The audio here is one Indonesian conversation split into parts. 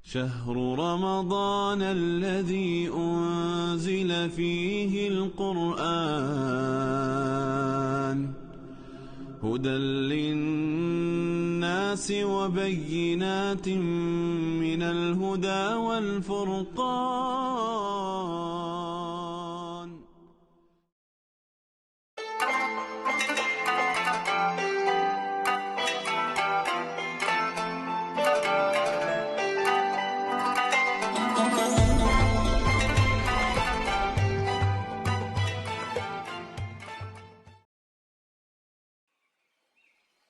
شهر رمضان الذي أنزل فيه القرآن هدى للناس وبينات من الهدى والفرقان.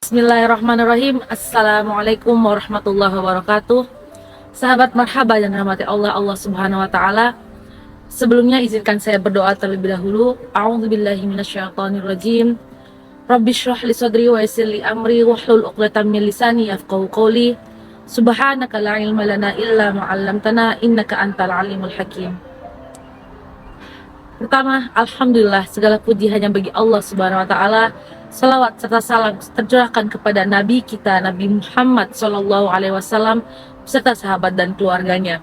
Bismillahirrahmanirrahim. Assalamualaikum warahmatullahi wabarakatuh. Sahabat marhaba yang dirahmati Allah Subhanahu wa taala. Sebelumnya izinkan saya berdoa terlebih dahulu. A'udzubillahi minasyaitonirrajim. Rabbishrah li sadri wa yassir li amri wahlul 'uqdatam min lisani yafqahu qawli. Subhanaka la ilma lana illa ma 'allamtana innaka antal alimul hakim. Pertama, alhamdulillah, segala puji hanya bagi Allah Subhanahu wa taala. Salawat serta salam tercurahkan kepada Nabi kita, Nabi Muhammad SAW, beserta sahabat dan keluarganya.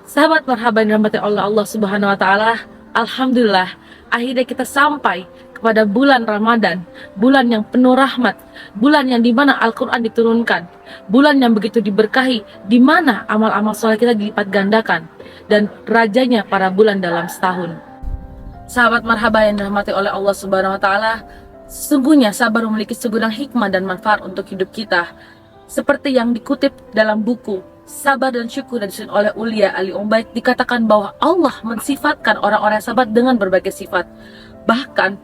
Sahabat marhaba yang dirahmati Allah Subhanahu wa taala, alhamdulillah, akhirnya kita sampai kepada bulan Ramadan, bulan yang penuh rahmat, bulan yang dimana Al-Quran diturunkan, bulan yang begitu diberkahi, dimana amal-amal soleh kita dilipat gandakan, dan rajanya para bulan dalam setahun. Sahabat marhaba yang dirahmati oleh Allah Subhanahu wa taala, sesungguhnya sabar memiliki segudang hikmah dan manfaat untuk hidup kita. Seperti yang dikutip dalam buku Sabar dan Syukur dan disusun oleh Ulia Ali Ubaid, dikatakan bahwa Allah mensifatkan orang-orang yang sabar dengan berbagai sifat. Bahkan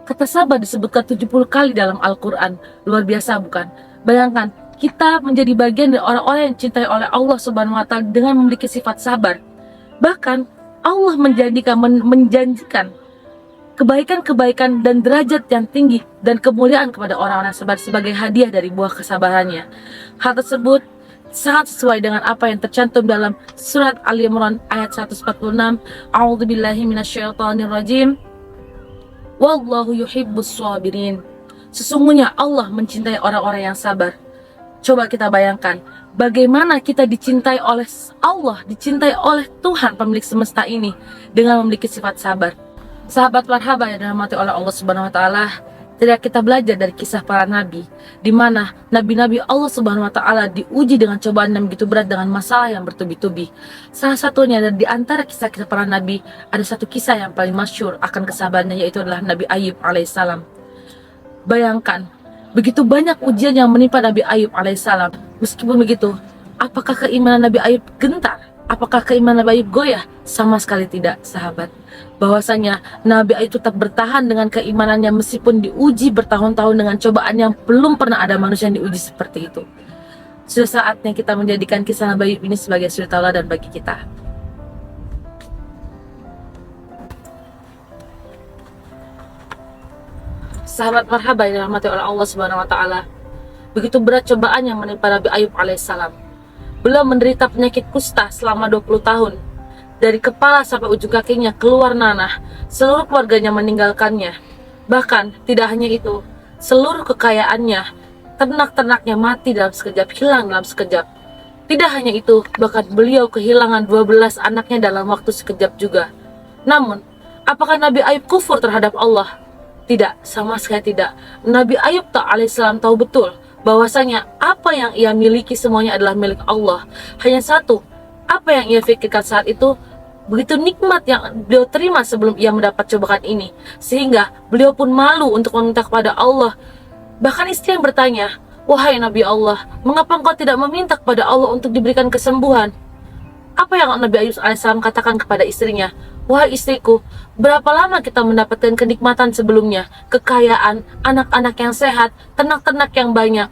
kata sabar disebutkan 70 kali dalam Al-Quran. Luar biasa bukan? Bayangkan, kita menjadi bagian dari orang-orang yang dicintai oleh Allah Subhanahu wa taala dengan memiliki sifat sabar. Bahkan Allah menjanjikan kebaikan-kebaikan dan derajat yang tinggi dan kemuliaan kepada orang-orang sabar sebagai hadiah dari buah kesabarannya. Hal tersebut sangat sesuai dengan apa yang tercantum dalam surat Ali Imran ayat 146. A'udzubillahi minasyaitonirrajim. Wallahu yuhibbus shabirin. Sesungguhnya Allah mencintai orang-orang yang sabar. Coba kita bayangkan, bagaimana kita dicintai oleh Allah, dicintai oleh Tuhan pemilik semesta ini dengan memiliki sifat sabar. Sahabat marhaba yang dirahmati oleh Allah Subhanahu wa taala, tidak kita belajar dari kisah para nabi, di mana nabi-nabi Allah Subhanahu wa taala diuji dengan cobaan yang begitu berat, dengan masalah yang bertubi-tubi. Salah satunya dari antara kisah-kisah para nabi, ada satu kisah yang paling masyhur akan kesabarannya, yaitu adalah Nabi Ayub alaihissalam. Bayangkan, begitu banyak ujian yang menimpa Nabi Ayub alaihissalam. Meskipun begitu, apakah keimanan Nabi Ayub gentar? Apakah keimanan Nabi Ayub goyah? Sama sekali tidak, sahabat. Bahwasanya Nabi Ayub tetap bertahan dengan keimanannya meskipun diuji bertahun-tahun dengan cobaan yang belum pernah ada manusia yang diuji seperti itu. Sudah saatnya kita menjadikan kisah Nabi Ayub ini sebagai suri tauladan bagi kita. Sahabat marhaba yang dirahmati oleh Allah Subhanahu wa taala, begitu berat cobaan yang menimpa Nabi Ayub alaihissalam. Beliau menderita penyakit kusta selama 20 tahun. Dari kepala sampai ujung kakinya keluar nanah. Seluruh keluarganya meninggalkannya. Bahkan tidak hanya itu, seluruh kekayaannya, ternak-ternaknya mati dalam sekejap, hilang dalam sekejap. Tidak hanya itu, bahkan beliau kehilangan 12 anaknya dalam waktu sekejap juga. Namun, apakah Nabi Ayub kufur terhadap Allah? Tidak, sama sekali tidak. Nabi Ayub alaihissalam tahu betul bahwasanya apa yang ia miliki semuanya adalah milik Allah. Hanya satu, apa yang ia pikirkan saat itu, begitu nikmat yang beliau terima sebelum ia mendapat cobaan ini, sehingga beliau pun malu untuk meminta kepada Allah. Bahkan istri yang bertanya, "Wahai Nabi Allah, mengapa engkau tidak meminta kepada Allah untuk diberikan kesembuhan?" Apa yang Nabi Ayub alaihissalam katakan kepada istrinya? "Wahai istriku, berapa lama kita mendapatkan kenikmatan sebelumnya, kekayaan, anak-anak yang sehat, ternak-ternak yang banyak?"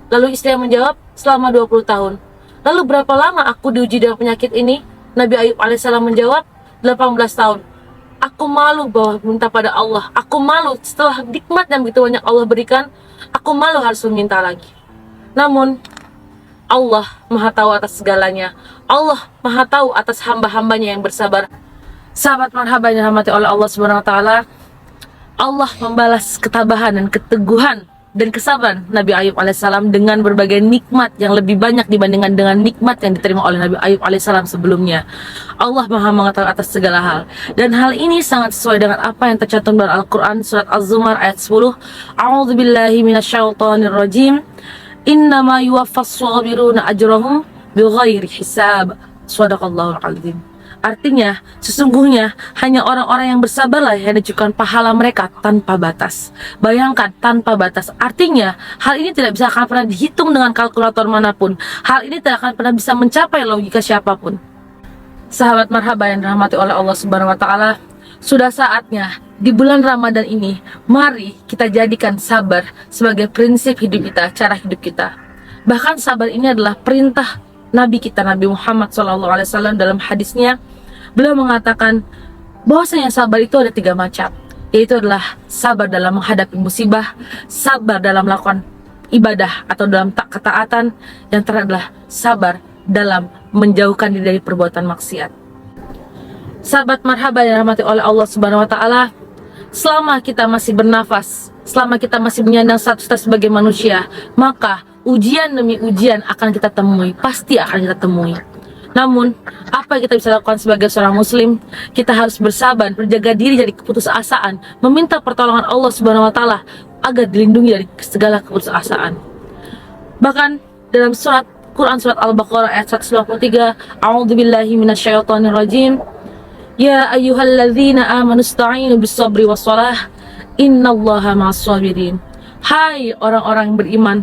Lalu istri yang menjawab, "Selama 20 tahun. Lalu berapa lama aku diuji dengan penyakit ini?" Nabi Ayub alaihissalam menjawab, 18 tahun. Aku malu bahwa minta pada Allah. Aku malu setelah nikmat yang begitu banyak Allah berikan, aku malu harus meminta lagi. Namun, Allah Maha tahu atas segalanya. Allah Maha tahu atas hamba-hambanya yang bersabar. Sahabat marhaba yang dirahmati oleh Allah Subhanahu wa taala, Allah membalas ketabahan dan keteguhan dan kesabaran Nabi Ayub alaihissalam dengan berbagai nikmat yang lebih banyak dibandingkan dengan nikmat yang diterima oleh Nabi Ayub alaihissalam sebelumnya. Allah Maha mengetahui atas segala hal, dan hal ini sangat sesuai dengan apa yang tercantum dalam Al-Quran surat Az-Zumar ayat 10. A'udzubillahi minasyaitonirrajim. Innama yuwaffas sabiruna ajrahum bighairi hisab. Shadaqallahul azim. Artinya, sesungguhnya hanya orang-orang yang bersabarlah yang dicukupkan pahala mereka tanpa batas. Bayangkan, tanpa batas. Artinya, hal ini tidak bisa akan pernah dihitung dengan kalkulator manapun. Hal ini tidak akan pernah bisa mencapai logika siapapun. Sahabat marhaba yang dirahmati oleh Allah Subhanahu wa taala, sudah saatnya di bulan Ramadan ini, mari kita jadikan sabar sebagai prinsip hidup kita, cara hidup kita. Bahkan sabar ini adalah perintah Nabi kita, Nabi Muhammad SAW dalam hadisnya. Beliau mengatakan bahwasanya sabar itu ada 3 macam, yaitu adalah sabar dalam menghadapi musibah, sabar dalam melakukan ibadah atau dalam ketaatan, yang terakhir adalah sabar dalam menjauhkan diri dari perbuatan maksiat. Sahabat marhaba yang dirahmati oleh Allah Subhanahu wa taala, selama kita masih bernafas, selama kita masih menyandang status kita sebagai manusia, maka ujian demi ujian akan kita temui, pasti akan kita temui. Namun, apa yang kita bisa lakukan sebagai seorang muslim? Kita harus bersabar, berjaga diri dari keputusasaan, meminta pertolongan Allah Subhanahu wa taala agar dilindungi dari segala keputusasaan. Bahkan dalam Quran surat Al-Baqarah ayat 193, A'udzubillahi minasyaitonirrajim. Ya ayyuhalladzina amanu ista'inu bis-sabri was-shalah, innallaha ma'as-sabirin. Hai orang-orang yang beriman,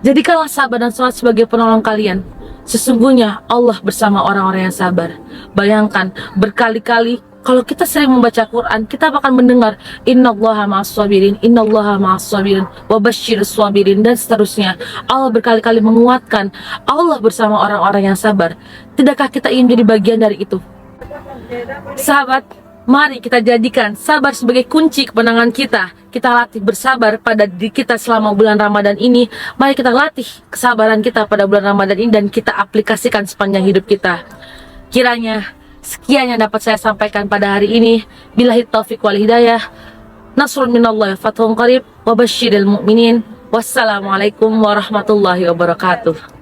jadikanlah sabar dan salat sebagai penolong kalian. Sesungguhnya Allah bersama orang-orang yang sabar. Bayangkan, berkali-kali kalau kita sering membaca Quran, kita akan mendengar innallaha ma'as-sabirin, innallaha ma'as-sabirin, wa basyirus sabirin, dan seterusnya. Allah berkali-kali menguatkan Allah bersama orang-orang yang sabar. Tidakkah kita ingin jadi bagian dari itu? Sahabat, mari kita jadikan sabar sebagai kunci kemenangan kita. Kita latih bersabar pada diri kita selama bulan Ramadan ini. Mari kita latih kesabaran kita pada bulan Ramadan ini dan kita aplikasikan sepanjang hidup kita. Kiranya sekian yang dapat saya sampaikan pada hari ini. Billahi taufiq wal hidayah. Nasrun minallah, fathun qarib, wa basyiril mu'minin. Wassalamualaikum warahmatullahi wabarakatuh.